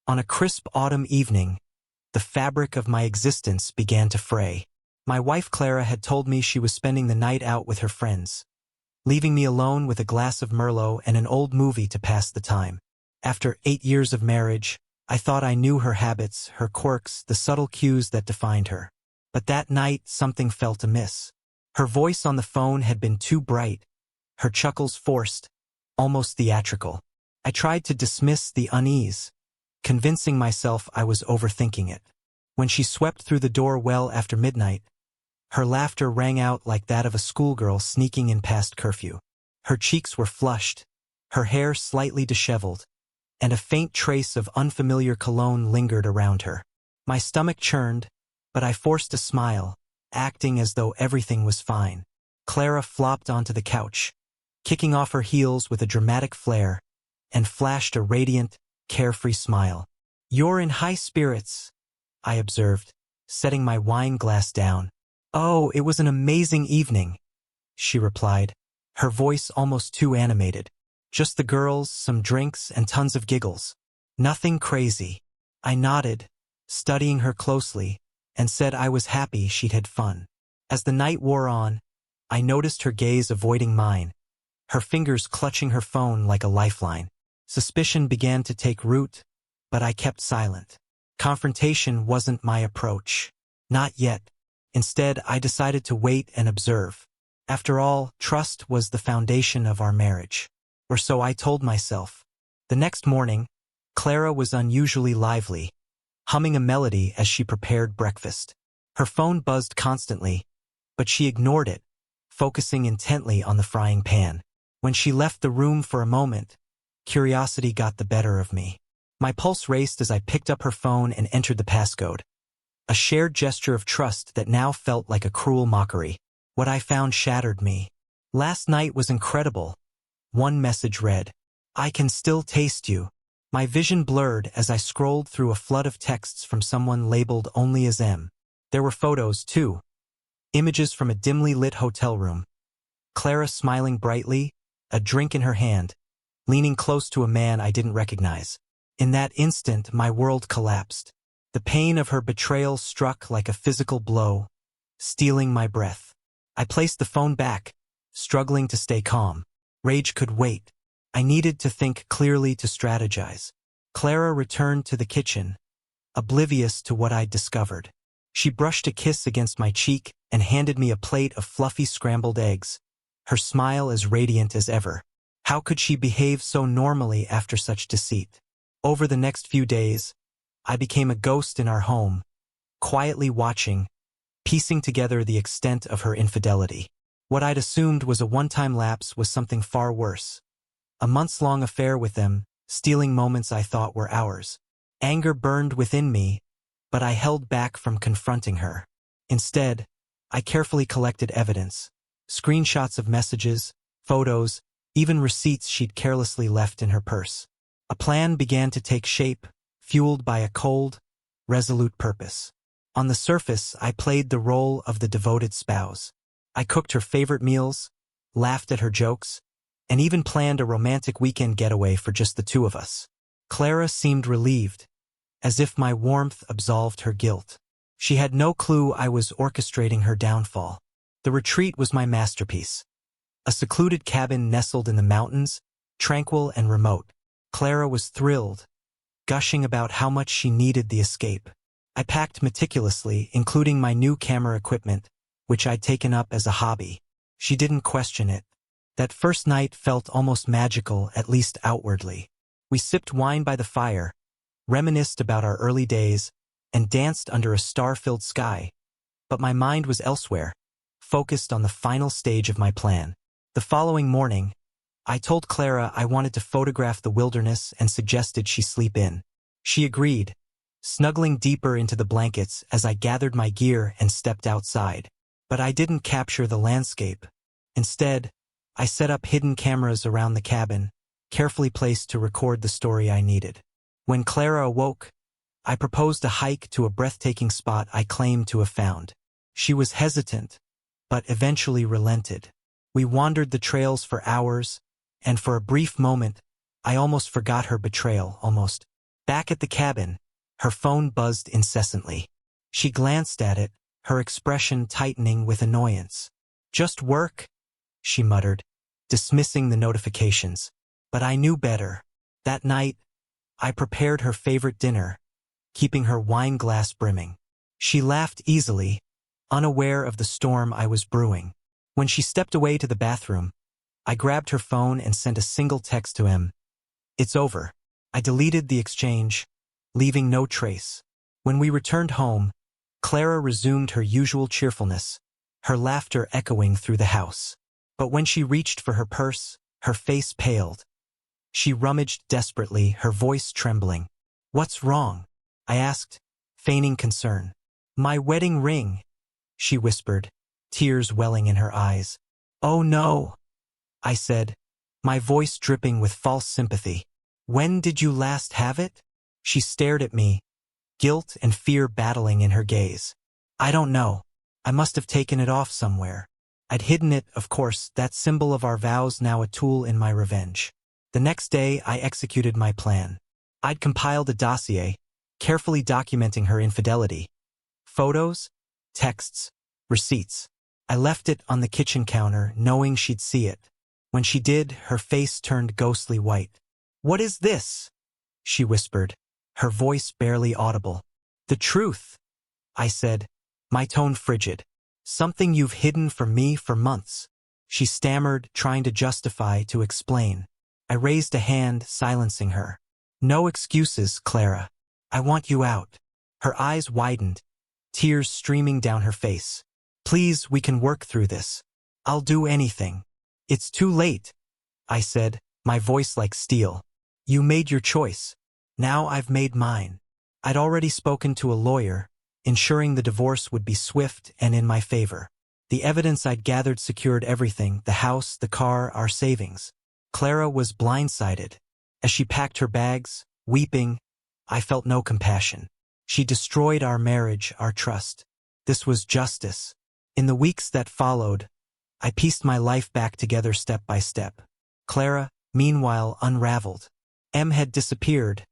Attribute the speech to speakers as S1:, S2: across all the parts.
S1: On a crisp autumn evening, the fabric of my existence began to fray. My wife Clara had told me she was spending the night out with her friends, leaving me alone with a glass of Merlot and an old movie to pass the time. After 8 years of marriage, I thought I knew her habits, her quirks, the subtle cues that defined her. But that night, something felt amiss. Her voice on the phone had been too bright, her chuckles forced, almost theatrical. I tried to dismiss the unease, convincing myself I was overthinking it. When she swept through the door well after midnight, her laughter rang out like that of a schoolgirl sneaking in past curfew. Her cheeks were flushed, her hair slightly disheveled, and a faint trace of unfamiliar cologne lingered around her. My stomach churned, but I forced a smile, acting as though everything was fine. Clara flopped onto the couch, kicking off her heels with a dramatic flair, and flashed a radiant, carefree smile. "You're in high spirits," I observed, setting my wine glass down. "Oh, it was an amazing evening," she replied, her voice almost too animated. "Just the girls, some drinks, and tons of giggles. Nothing crazy." I nodded, studying her closely, and said I was happy she'd had fun. As the night wore on, I noticed her gaze avoiding mine, her fingers clutching her phone like a lifeline. Suspicion began to take root, but I kept silent. Confrontation wasn't my approach. Not yet. Instead, I decided to wait and observe. After all, trust was the foundation of our marriage. Or so I told myself. The next morning, Clara was unusually lively, humming a melody as she prepared breakfast. Her phone buzzed constantly, but she ignored it, focusing intently on the frying pan. When she left the room for a moment, curiosity got the better of me. My pulse raced as I picked up her phone and entered the passcode. A shared gesture of trust that now felt like a cruel mockery. What I found shattered me. "Last night was incredible," one message read. "I can still taste you." My vision blurred as I scrolled through a flood of texts from someone labeled only as M. There were photos, too. Images from a dimly lit hotel room. Clara smiling brightly, a drink in her hand, leaning close to a man I didn't recognize. In that instant, my world collapsed. The pain of her betrayal struck like a physical blow, stealing my breath. I placed the phone back, struggling to stay calm. Rage could wait. I needed to think clearly, to strategize. Clara returned to the kitchen, oblivious to what I'd discovered. She brushed a kiss against my cheek and handed me a plate of fluffy scrambled eggs, her smile as radiant as ever. How could she behave so normally after such deceit? Over the next few days, I became a ghost in our home, quietly watching, piecing together the extent of her infidelity. What I'd assumed was a one-time lapse was something far worse. A months-long affair with them, stealing moments I thought were ours. Anger burned within me, but I held back from confronting her. Instead, I carefully collected evidence. Screenshots of messages, photos, even receipts she'd carelessly left in her purse. A plan began to take shape, fueled by a cold, resolute purpose. On the surface, I played the role of the devoted spouse. I cooked her favorite meals, laughed at her jokes, and even planned a romantic weekend getaway for just the two of us. Clara seemed relieved, as if my warmth absolved her guilt. She had no clue I was orchestrating her downfall. The retreat was my masterpiece. A secluded cabin nestled in the mountains, tranquil and remote. Clara was thrilled, gushing about how much she needed the escape. I packed meticulously, including my new camera equipment, which I'd taken up as a hobby. She didn't question it. That first night felt almost magical, at least outwardly. We sipped wine by the fire, reminisced about our early days, and danced under a star-filled sky. But my mind was elsewhere, focused on the final stage of my plan. The following morning, I told Clara I wanted to photograph the wilderness and suggested she sleep in. She agreed, snuggling deeper into the blankets as I gathered my gear and stepped outside. But I didn't capture the landscape. Instead, I set up hidden cameras around the cabin, carefully placed to record the story I needed. When Clara awoke, I proposed a hike to a breathtaking spot I claimed to have found. She was hesitant, but eventually relented. We wandered the trails for hours, and for a brief moment, I almost forgot her betrayal, almost. Back at the cabin, her phone buzzed incessantly. She glanced at it, her expression tightening with annoyance. "Just work," she muttered, dismissing the notifications. But I knew better. That night, I prepared her favorite dinner, keeping her wine glass brimming. She laughed easily, unaware of the storm I was brewing. When she stepped away to the bathroom, I grabbed her phone and sent a single text to him. "It's over." I deleted the exchange, leaving no trace. When we returned home, Clara resumed her usual cheerfulness, her laughter echoing through the house. But when she reached for her purse, her face paled. She rummaged desperately, her voice trembling. "What's wrong?" I asked, feigning concern. "My wedding ring," she whispered, tears welling in her eyes. "Oh no," I said, my voice dripping with false sympathy. "When did you last have it?" She stared at me, guilt and fear battling in her gaze. "I don't know. I must have taken it off somewhere. I'd hidden it, of course, that symbol of our vows, now a tool in my revenge." The next day, I executed my plan. I'd compiled a dossier, carefully documenting her infidelity. Photos, texts, receipts. I left it on the kitchen counter, knowing she'd see it. When she did, her face turned ghostly white. "What is this?" she whispered, her voice barely audible. "The truth," I said, my tone frigid. "Something you've hidden from me for months." She stammered, trying to justify, to explain. I raised a hand, silencing her. "No excuses, Clara. I want you out." Her eyes widened, tears streaming down her face. "Please, we can work through this. I'll do anything." "It's too late," I said, my voice like steel. "You made your choice. Now I've made mine." I'd already spoken to a lawyer, ensuring the divorce would be swift and in my favor. The evidence I'd gathered secured everything: the house, the car, our savings. Clara was blindsided. As she packed her bags, weeping, I felt no compassion. She destroyed our marriage, our trust. This was justice. In the weeks that followed, I pieced my life back together step by step. Clara, meanwhile, unraveled. M had disappeared,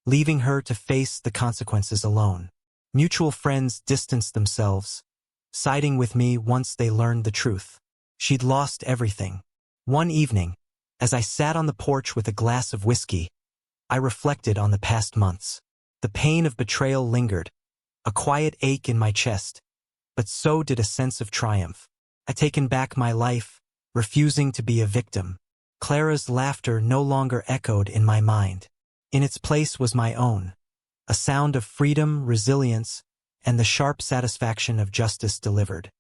S1: leaving her to face the consequences alone. Mutual friends distanced themselves, siding with me once they learned the truth. She'd lost everything. One evening, as I sat on the porch with a glass of whiskey, I reflected on the past months. The pain of betrayal lingered, a quiet ache in my chest, but so did a sense of triumph. I'd taken back my life, refusing to be a victim. Clara's laughter no longer echoed in my mind. In its place was my own, a sound of freedom, resilience, and the sharp satisfaction of justice delivered.